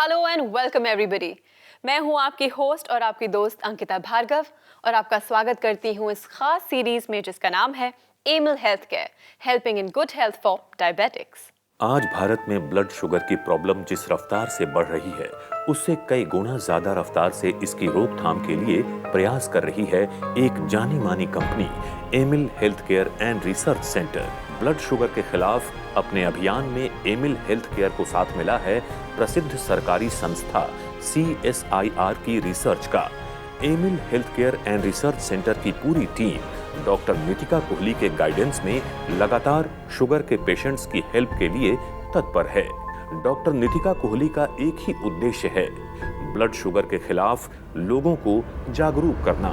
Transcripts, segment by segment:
Hello and welcome everybody. मैं हूं आपकी होस्ट और आपकी दोस्त अंकिता भार्गव और आपका स्वागत करती हूं इस खास सीरीज में जिसका नाम है Emil health care, helping in good health for diabetics. आज भारत में ब्लड शुगर की प्रॉब्लम जिस रफ्तार से बढ़ रही है उससे कई गुना ज्यादा रफ्तार से इसकी रोकथाम के लिए प्रयास कर रही है एक जानी मानी company Emil health care and research centre. Blood sugar के खिलाफ अपने अभियान में एमिल हेल्थ केयर को साथ मिला है प्रसिद्ध सरकारी संस्था CSIR की रिसर्च का। Emil health care and research centre की पूरी टीम डॉक्टर नितिका कोहली के गाइडेंस में लगातार शुगर के पेशेंट्स की हेल्प के लिए तत्पर है। डॉक्टर नितिका कोहली का एक ही उद्देश्य है, ब्लड शुगर के खिलाफ लोगों को जागरूक करना।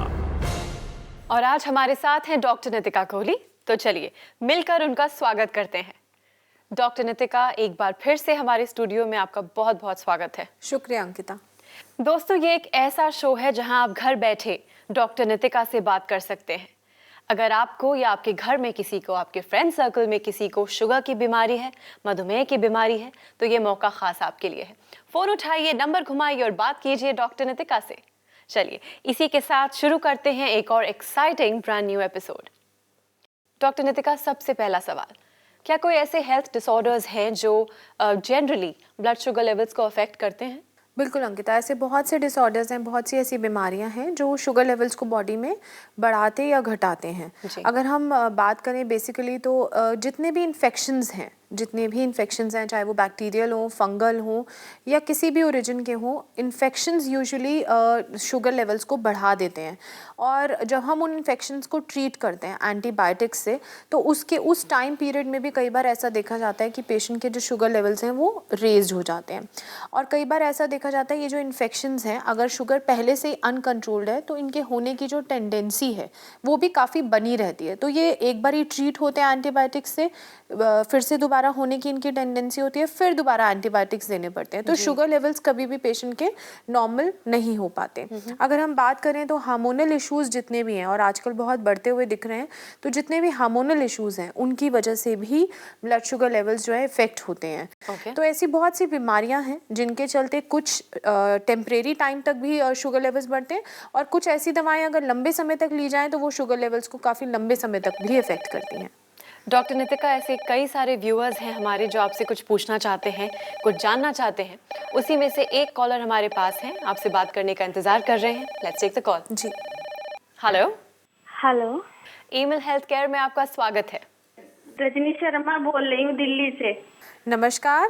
और आज हमारे साथ हैं डॉक्टर नितिका कोहली, तो चलिए मिलकर उनका स्वागत करते हैं। डॉक्टर नितिका, एक बार फिर से हमारे स्टूडियो में आपका बहुत बहुत स्वागत है। शुक्रिया अंकिता। दोस्तों, ये एक ऐसा शो है जहां आप घर बैठे डॉक्टर नितिका से बात कर सकते हैं। अगर आपको या आपके घर में किसी को, आपके फ्रेंड सर्कल में किसी को शुगर की बीमारी है, मधुमेह की बीमारी है, तो ये मौका खास आपके लिए है। फोन उठाइए, नंबर घुमाइए और बात कीजिए डॉक्टर नितिका से। चलिए इसी के साथ शुरू करते हैं एक और exciting brand new episode. Doctor Nitika, सबसे पहला सवाल, क्या कोई ऐसे हेल्थ डिसऑर्डर्स हैं जो जनरली ब्लड शुगर लेवल्स को अफेक्ट करते हैं? बिल्कुल अंकिता, ऐसे बहुत से डिसऑर्डर्स हैं, बहुत सी ऐसी बीमारियां हैं जो शुगर लेवल्स को बॉडी में बढ़ाते या घटाते हैं। अगर हम बात करें बेसिकली तो जितने भी इन्फेक्शंस हैं, चाहे वो बैक्टीरियल हो, फंगल हो या किसी भी ओरिजिन के हो, इन्फेक्शंस यूजुअली शुगर लेवल्स को बढ़ा देते हैं। और जब हम उन इन्फेक्शंस को ट्रीट करते हैं एंटीबायोटिक्स से, तो उस टाइम पीरियड में भी कई बार ऐसा देखा जाता है कि पेशेंट के जो शुगर लेवल्स हैं वो रेज्ड हो जाते हैं। और कई बार ऐसा देखा जाता है ये जो इन्फेक्शंस हैं, अगर शुगर पहले से ही अनकंट्रोल्ड है तो इनके होने की जो टेंडेंसी है वो भी काफ़ी बनी रहती है। तो ये एक बार ही ट्रीट होते हैं एंटीबायोटिक्स से, फिर से दोबारा होने की इनकी टेंडेंसी होती है, फिर दोबारा एंटीबायोटिक्स देने पड़ते हैं। तो शुगर लेवल्स कभी भी पेशेंट के नॉर्मल नहीं हो पाते। अगर हम बात करें तो हार्मोनल इश्यूज जितने भी हैं, और आजकल बहुत बढ़ते हुए दिख रहे हैं, तो जितने भी हार्मोनल इश्यूज हैं उनकी वजह से भी ब्लड शुगर लेवल्स जो है इफेक्ट होते हैं। तो ऐसी बहुत सी बीमारियां हैं जिनके चलते कुछ टेम्परेरी टाइम तक भी शुगर लेवल्स बढ़ते हैं, और कुछ ऐसी दवाएं अगर लंबे समय तक ली जाएं तो वो शुगर लेवल्स को काफ़ी लंबे समय तक भी इफेक्ट करती हैं। डॉक्टर नितिका, ऐसे कई सारे व्यूअर्स हैं हमारे जो आपसे कुछ पूछना चाहते हैं, कुछ जानना चाहते हैं। उसी में से एक कॉलर हमारे पास हैं, आपसे बात करने का इंतजार कर रहे हैं। Let's take the call. जी, hello. Hello, Emil health care में आपका स्वागत है। रजनी शर्मा बोल रही हूँ दिल्ली से। नमस्कार।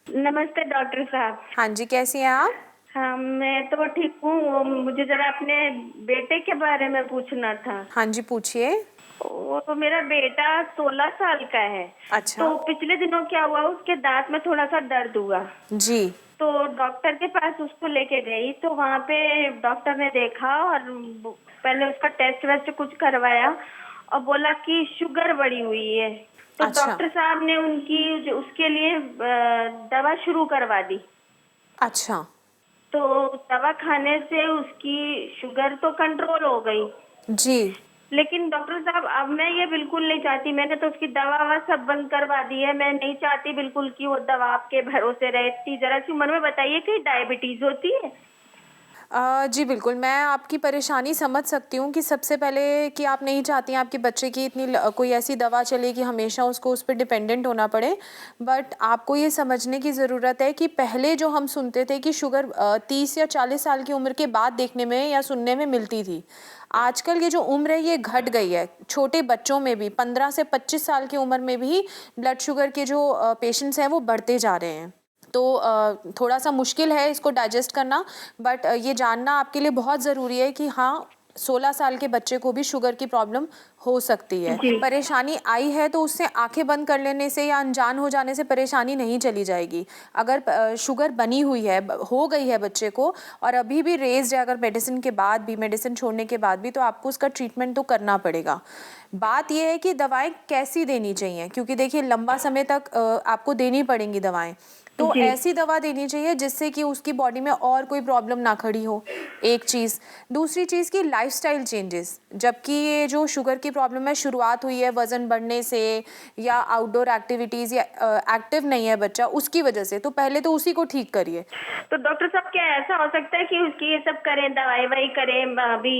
नमस्ते डॉक्टर साहब। हाँ जी, कैसी हैं आप? हाँ, मैं तो ठीक हूँ। मुझे जरा अपने बेटे के बारे में पूछना था। हाँ जी, पूछिए। वो तो मेरा बेटा 16 साल का है। अच्छा। तो पिछले दिनों क्या हुआ, उसके दांत में थोड़ा सा दर्द हुआ। जी। तो डॉक्टर के पास उसको लेके गई, तो वहाँ पे डॉक्टर ने देखा और पहले उसका टेस्ट वेस्ट कुछ करवाया और बोला कि शुगर बढ़ी हुई है। तो अच्छा। डॉक्टर साहब ने उसके लिए दवा शुरू करवा दी। अच्छा। तो दवा खाने से उसकी शुगर तो कंट्रोल हो गई। जी। लेकिन डॉक्टर साहब, अब मैं ये बिल्कुल नहीं चाहती, मैंने तो उसकी दवा सब बंद करवा दी है। मैं नहीं चाहती बिल्कुल कि वो दवा आपके भरोसे रहती। जरा सी मन में बताइए कि डायबिटीज होती है? जी बिल्कुल, मैं आपकी परेशानी समझ सकती हूँ कि सबसे पहले कि आप नहीं चाहती हैं आपके बच्चे की कोई ऐसी दवा चले कि हमेशा उसको उस पर डिपेंडेंट होना पड़े। बट आपको ये समझने की ज़रूरत है कि पहले जो हम सुनते थे कि शुगर 30 या 40 साल की उम्र के बाद देखने में या सुनने में मिलती थी, आजकल ये जो उम्र है ये घट गई है। छोटे बच्चों में भी 15 से 25 साल की उम्र में भी ब्लड शुगर के जो पेशेंट्स हैं वो बढ़ते जा रहे हैं। तो थोड़ा सा मुश्किल है इसको डाइजेस्ट करना, बट ये जानना आपके लिए बहुत ज़रूरी है कि हाँ, 16 साल के बच्चे को भी शुगर की प्रॉब्लम हो सकती है। परेशानी आई है तो उससे आंखें बंद कर लेने से या अनजान हो जाने से परेशानी नहीं चली जाएगी। अगर शुगर बनी हुई है, हो गई है बच्चे को, और अभी भी रेज्ड है, अगर मेडिसिन छोड़ने के बाद भी, तो आपको उसका ट्रीटमेंट तो करना पड़ेगा। बात यह है कि दवाएं कैसी देनी चाहिए, क्योंकि देखिए लंबा समय तक आपको देनी पड़ेंगी दवाएं। तो ऐसी दवा देनी चाहिए जिससे कि उसकी बॉडी में और कोई प्रॉब्लम ना खड़ी हो, एक चीज़। दूसरी चीज़ की लाइफस्टाइल चेंजेस, जबकि ये जो शुगर की प्रॉब्लम है शुरुआत हुई है वज़न बढ़ने से या आउटडोर एक्टिविटीज़ या एक्टिव नहीं है बच्चा उसकी वजह से, तो पहले तो उसी को ठीक करिए। तो डॉक्टर साहब क्या ऐसा हो सकता है कि उसकी ये सब करें, दवाई वही करें अभी,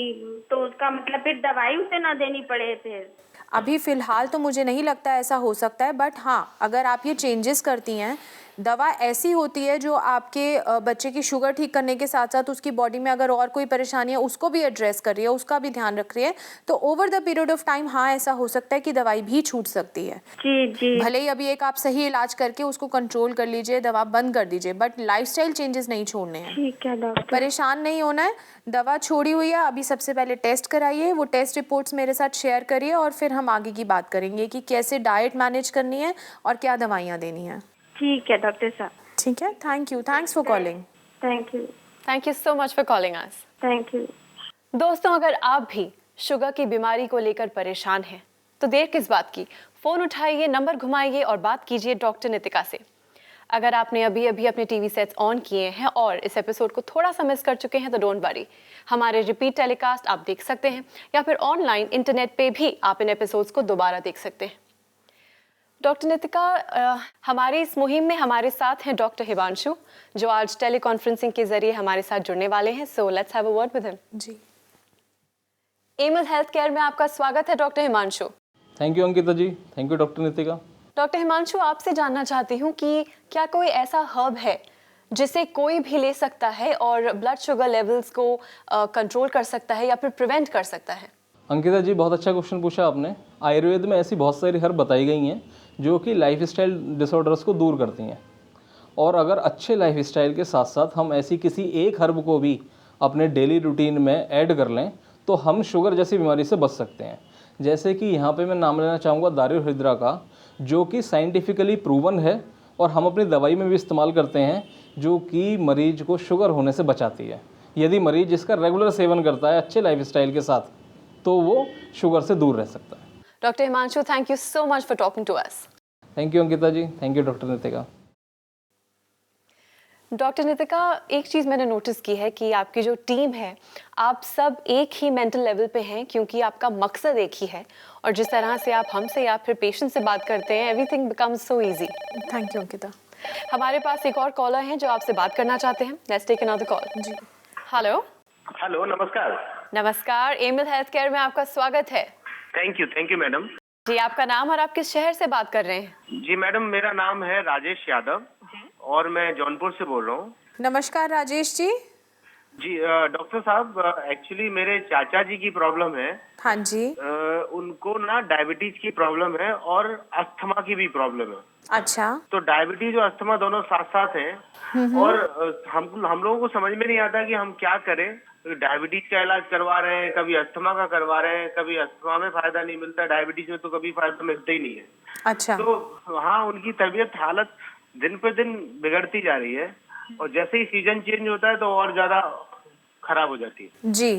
तो उसका मतलब फिर दवाई उसे ना देनी पड़े फिर? अभी फ़िलहाल तो मुझे नहीं लगता ऐसा हो सकता है, बट हाँ, अगर आप ये चेंजेस करती हैं, दवा ऐसी होती है जो आपके बच्चे की शुगर ठीक करने के साथ साथ उसकी बॉडी में अगर और कोई परेशानी है उसको भी एड्रेस कर रही है, उसका भी ध्यान रख रही है, तो over the period of time हाँ ऐसा हो सकता है कि दवाई भी छूट सकती है। जी जी। भले ही अभी एक आप सही इलाज करके उसको कंट्रोल कर लीजिए, दवा बंद कर दीजिए, बट लाइफस्टाइल चेंजेस नहीं छोड़ने हैं। ठीक है डॉक्टर। परेशान नहीं होना है, दवा छोड़ी हुई है, अभी सबसे पहले टेस्ट कराइए, वो टेस्ट रिपोर्ट्स मेरे साथ शेयर करिए और फिर हम आगे की बात करेंगे कि कैसे डाइट मैनेज करनी है और क्या दवाइयाँ देनी है। ठीक है डॉक्टर साहब। ठीक है, thank you, thanks for calling. Thank you. Thank you so much for calling us. Thank you. दोस्तों, अगर आप भी शुगर की बीमारी को लेकर परेशान हैं तो देर किस बात की, फ़ोन उठाइए, नंबर घुमाइए और बात कीजिए डॉक्टर नितिका से। अगर आपने अभी अभी अपने टीवी सेट्स ऑन किए हैं और इस एपिसोड को थोड़ा सा मिस कर चुके हैं तो डोंट वरी, हमारे रिपीट टेलीकास्ट आप देख सकते हैं या फिर ऑनलाइन इंटरनेट पे भी आप इन एपिसोड्स को दोबारा देख सकते हैं। डॉक्टर नितिका, हमारी इस मुहिम में हमारे साथ हैं डॉक्टर हिमांशु, जो आज टेली कॉन्फ्रेंसिंग के जरिए हमारे साथ जुड़ने वाले हैं। So let's have a word with him. जी, एमएल हेल्थ केयर में आपका स्वागत है doctor Himanshu. Thank you Ankita ji, thank you doctor Nitika. Doctor Himanshu, आपसे जानना चाहती हूँ कि क्या कोई ऐसा हर्ब है जिसे कोई भी ले सकता है और ब्लड शुगर लेवल्स को कंट्रोल कर सकता है या फिर प्रिवेंट कर सकता है? अंकिता जी, बहुत अच्छा क्वेश्चन पूछा आपने। आयुर्वेद में ऐसी बहुत सारी हर्ब बताई गई हैं जो कि लाइफस्टाइल डिसऑर्डर्स को दूर करती हैं, और अगर अच्छे लाइफस्टाइल के साथ साथ हम ऐसी किसी एक हर्ब को भी अपने डेली रूटीन में ऐड कर लें तो हम शुगर जैसी बीमारी से बच सकते हैं। जैसे कि यहाँ पे मैं नाम लेना चाहूँगा दारुल हिद्रा का, जो कि साइंटिफिकली प्रूवन है और हम अपनी दवाई में भी इस्तेमाल करते हैं, जो कि मरीज को शुगर होने से बचाती है। यदि मरीज इसका रेगुलर सेवन करता है अच्छे लाइफस्टाइल के साथ तो वो शुगर से दूर रह सकता है। Doctor Himanshu, thank you so much for talking to us. Thank you Ankita ji, thank you doctor Nitika. Doctor Nitika, एक चीज़ मैंने नोटिस की है कि आपकी जो टीम है, आप सब एक ही मेंटल लेवल पे हैं क्योंकि आपका मकसद एक ही है, और जिस तरह से आप हमसे या फिर पेशेंट से बात करते हैं, everything becomes so easy. Thank you Ankita. हमारे पास एक और कॉलर हैं जो आपसे बात करना चाहते हैं। Let's take another call. जी, हेलो। हेलो, नमस्कार। नमस्कार, एमएल हेल्थ केयर में आपका स्वागत है। Thank you madam. जी, आपका नाम और आप किस शहर से बात कर रहे हैं? जी मैडम, मेरा नाम है राजेश यादव और मैं जौनपुर से बोल रहा हूँ। नमस्कार राजेश जी। जी डॉक्टर साहब, एक्चुअली मेरे चाचा जी की प्रॉब्लम है। हाँ जी। उनको ना डायबिटीज की प्रॉब्लम है और अस्थमा की भी प्रॉब्लम है। अच्छा। तो डायबिटीज और अस्थमा दोनों साथ साथ हैं और हम लोगों को समझ में नहीं आता कि हम क्या करें। डायबिटीज का इलाज करवा रहे हैं, कभी अस्थमा का करवा रहे हैं, कभी अस्थमा में फायदा नहीं मिलता, डायबिटीज में तो कभी फायदा मिलता ही नहीं है। अच्छा। तो हाँ, उनकी तबीयत हालत दिन पे दिन बिगड़ती जा रही है और जैसे ही सीजन चेंज होता है तो और ज्यादा खराब हो जाती है। जी।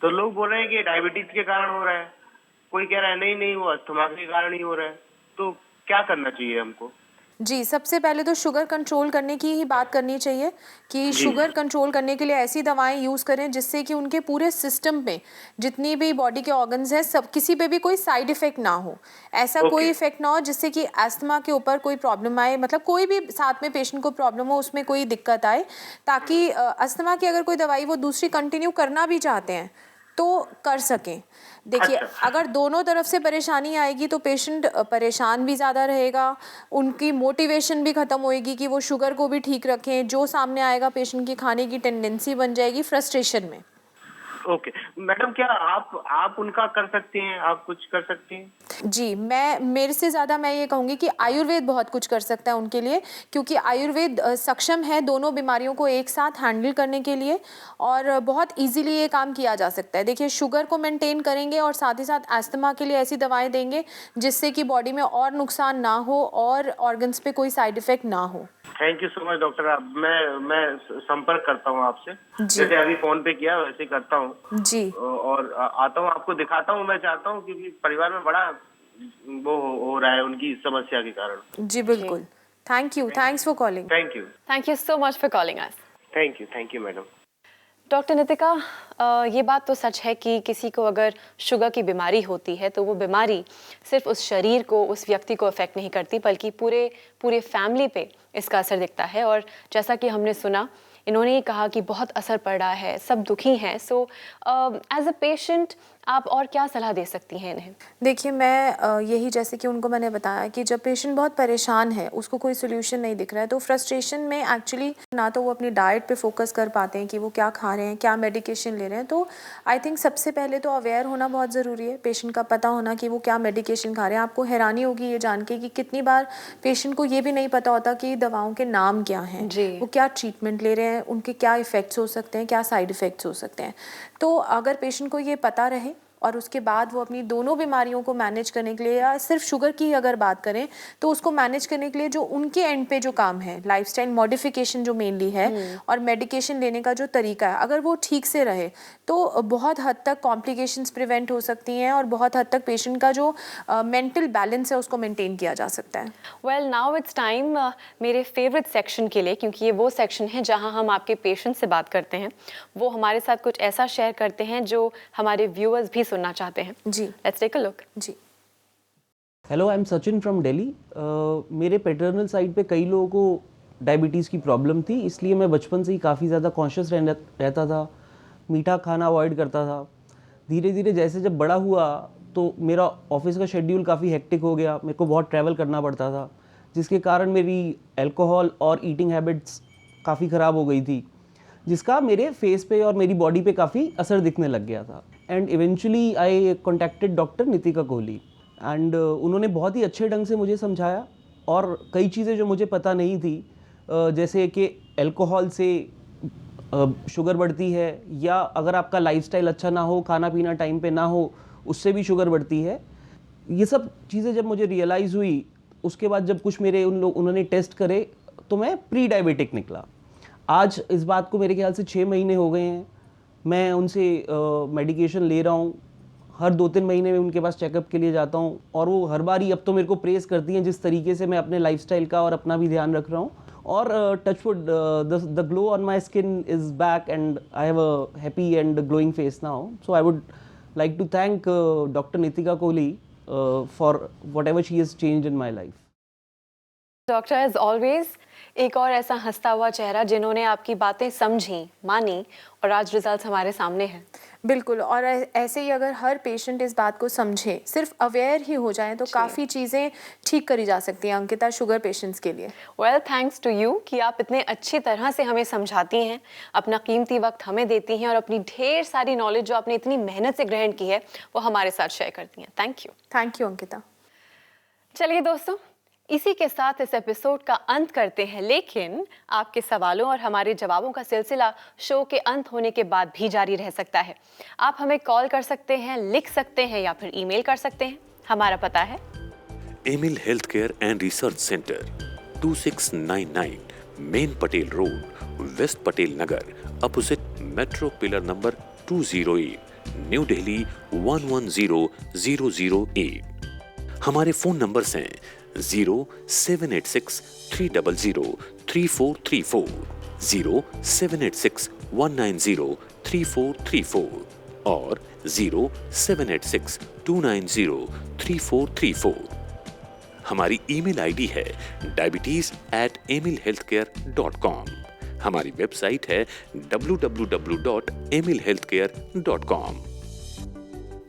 तो लोग बोल रहे हैं कि डायबिटीज के कारण हो रहा है, कोई कह रहा है नहीं नहीं वो अस्थमा के कारण ही हो रहा है। तो क्या करना चाहिए हमको? जी, सबसे पहले तो शुगर कंट्रोल करने की ही बात करनी चाहिए कि शुगर कंट्रोल करने के लिए ऐसी दवाएं यूज़ करें जिससे कि उनके पूरे सिस्टम में जितनी भी बॉडी के ऑर्गन्स हैं सब किसी पे भी कोई साइड इफ़ेक्ट ना हो। ऐसा कोई इफेक्ट ना हो जिससे कि अस्थमा के ऊपर कोई प्रॉब्लम आए, मतलब कोई भी साथ में पेशेंट को प्रॉब्लम हो उसमें कोई दिक्कत आए, ताकि अस्थमा की अगर कोई दवाई वो दूसरी कंटिन्यू करना भी चाहते हैं तो कर सकें। देखिए, अगर दोनों तरफ से परेशानी आएगी तो पेशेंट परेशान भी ज़्यादा रहेगा, उनकी मोटिवेशन भी ख़त्म होएगी कि वो शुगर को भी ठीक रखें, जो सामने आएगा पेशेंट की खाने की टेंडेंसी बन जाएगी फ्रस्ट्रेशन में। ओके मैडम, क्या आप उनका कर सकती हैं, आप कुछ कर सकती हैं? जी, मेरे से ज़्यादा मैं ये कहूँगी कि आयुर्वेद बहुत कुछ कर सकता है उनके लिए, क्योंकि आयुर्वेद सक्षम है दोनों बीमारियों को एक साथ हैंडल करने के लिए और बहुत इजीली ये काम किया जा सकता है। देखिए, शुगर को मेंटेन करेंगे और साथ ही साथ अस्थमा के लिए ऐसी दवाएं देंगे जिससे कि बॉडी में और नुकसान ना हो और ऑर्गन्स पे कोई साइड इफ़ेक्ट ना हो। Thank you so much doctor. अब मैं संपर्क करता हूँ आपसे, जैसे अभी फोन पे किया वैसे करता हूँ जी, और आता हूँ, आपको दिखाता हूँ। मैं चाहता हूँ क्योंकि परिवार में बड़ा वो हो रहा है उनकी समस्या के कारण। जी बिल्कुल। Thank you, thanks for calling. Thank you so much for calling us. Thank you madam. Doctor Nitika, ये बात तो सच है कि किसी को अगर शुगर की बीमारी होती है तो वो बीमारी सिर्फ उस शरीर को, उस व्यक्ति को अफेक्ट नहीं करती, बल्कि पूरे फैमिली पे इसका असर दिखता है। और जैसा कि हमने सुना, इन्होंने ये कहा कि बहुत असर पड़ रहा है, सब दुखी हैं। सो एज अ पेशेंट आप और क्या सलाह दे सकती हैं इन्हें? देखिए, मैं यही, जैसे कि उनको मैंने बताया कि जब पेशेंट बहुत परेशान है, उसको कोई सोल्यूशन नहीं दिख रहा है, तो फ्रस्ट्रेशन में एक्चुअली ना तो वो अपनी डाइट पे फोकस कर पाते हैं कि वो क्या खा रहे हैं, क्या मेडिकेशन ले रहे हैं। तो आई थिंक सबसे पहले तो अवेयर होना बहुत ज़रूरी है, पेशेंट का पता होना कि वो क्या मेडिकेशन खा रहे हैं। आपको हैरानी होगी ये जान के कि कितनी बार पेशेंट को ये भी नहीं पता होता कि दवाओं के नाम क्या हैं, वो क्या ट्रीटमेंट ले रहे हैं, उनके क्या इफ़ेक्ट्स हो सकते हैं, क्या साइड इफ़ेक्ट्स हो सकते हैं। तो अगर पेशेंट को ये पता रहे और उसके बाद वो अपनी दोनों बीमारियों को मैनेज करने के लिए, या सिर्फ शुगर की अगर बात करें तो उसको मैनेज करने के लिए जो उनके एंड पे जो काम है, लाइफस्टाइल मॉडिफिकेशन जो मेनली है, और मेडिकेशन लेने का जो तरीका है, अगर वो ठीक से रहे तो बहुत हद तक कॉम्प्लिकेशंस प्रिवेंट हो सकती हैं और बहुत हद तक पेशेंट का जो मेंटल बैलेंस है उसको मेंटेन किया जा सकता है। वेल, नाउ इट्स टाइम मेरे फेवरेट सेक्शन के लिए, क्योंकि ये वो सेक्शन है जहां हम आपके पेशेंट से बात करते हैं। वो हमारे साथ कुछ ऐसा शेयर करते हैं जो हमारे व्यूअर्स भी सुनना चाहते हैं। जी, लेट्स टेक अ लुक। जी। Hello, I am Sachin from Delhi. मेरे पैटर्नल साइड पे कई लोगों को डायबिटीज़ की प्रॉब्लम थी, इसलिए मैं बचपन से ही काफ़ी ज़्यादा कॉन्शियस रहता था, मीठा खाना अवॉइड करता था। धीरे धीरे जैसे जब बड़ा हुआ तो मेरा ऑफिस का शेड्यूल काफ़ी हेक्टिक हो गया, मेरे को बहुत ट्रैवल करना पड़ता था, जिसके कारण मेरी अल्कोहल और ईटिंग हैबिट्स काफ़ी ख़राब हो गई थी, जिसका मेरे फेस पे और मेरी बॉडी पे काफ़ी असर दिखने लग गया था। And eventually I contacted doctor Nitika Kohli, and उन्होंने बहुत ही अच्छे ढंग से मुझे समझाया और कई चीज़ें जो मुझे पता नहीं थी, जैसे कि अल्कोहल से शुगर बढ़ती है, या अगर आपका लाइफस्टाइल अच्छा ना हो, खाना पीना टाइम पे ना हो, उससे भी शुगर बढ़ती है। ये सब चीज़ें जब मुझे रियलाइज़ हुई, उसके बाद जब कुछ मेरे उन्होंने टेस्ट करे तो मैं प्री डायबिटिक निकला। आज इस बात को मेरे ख्याल से 6 महीने हो गए हैं, मैं उनसे मेडिकेशन ले रहा हूँ। हर 2-3 महीने में उनके पास चेकअप के लिए जाता हूँ, और वो हर बार ही अब तो मेरे को प्रेस करती हैं जिस तरीके से मैं अपने लाइफस्टाइल का और अपना भी ध्यान रख रहा हूँ। और touchwood, the glow on my skin is back and I have a happy and glowing face now. So I would like to thank Dr. Nitika Kohli for whatever she has changed in my life. Doctor, as always एक और ऐसा हंसता हुआ चेहरा जिन्होंने आपकी बातें समझी, मानी, और आज रिजल्ट्स हमारे सामने हैं। बिल्कुल, और ऐसे ही अगर हर पेशेंट इस बात को समझे, सिर्फ अवेयर ही हो जाए, तो काफ़ी चीज़ें ठीक करी जा सकती हैं अंकिता, शुगर पेशेंट्स के लिए। वेल, थैंक्स टू यू कि आप इतने अच्छी तरह से हमें समझाती हैं, अपना कीमती वक्त हमें देती हैं और अपनी ढेर सारी नॉलेज जो आपने इतनी मेहनत से ग्रहण की है वो हमारे साथ शेयर करती हैं। Thank you Ankita. चलिए दोस्तों, इसी के साथ इस एपिसोड का अंत करते हैं, लेकिन आपके सवालों और हमारे जवाबों का सिलसिला शो के अंत होने के बाद भी जारी रह सकता है। आप हमें कॉल कर सकते हैं, लिख सकते हैं या फिर ईमेल कर सकते हैं। हमारा पता है Emil health care and research centre, 2699 main Patel road, west Patel Nagar, opposite metro pillar number 208, New Delhi 110008। हमारे फोन नंबर्स हैं 0786 300 3434, 0786 190 3434 और 0786 290 3434। हमारी ईमेल आईडी है diabetes@emilhealthcare.com। हमारी वेबसाइट है www.emilhealthcare.com।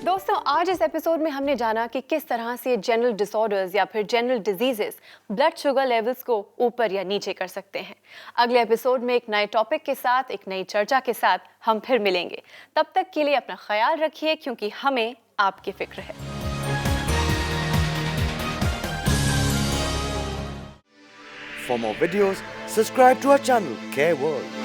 दोस्तों, आज इस एपिसोड में हमने जाना कि किस तरह से जनरल डिसऑर्डर्स या फिर general diseases blood sugar levels को ऊपर या नीचे कर सकते हैं। अगले एपिसोड में एक नए टॉपिक के साथ, एक नई चर्चा के साथ हम फिर मिलेंगे। तब तक के लिए अपना ख्याल रखिए, क्योंकि हमें आपकी फिक्र है। For more videos, subscribe to our channel, Care World.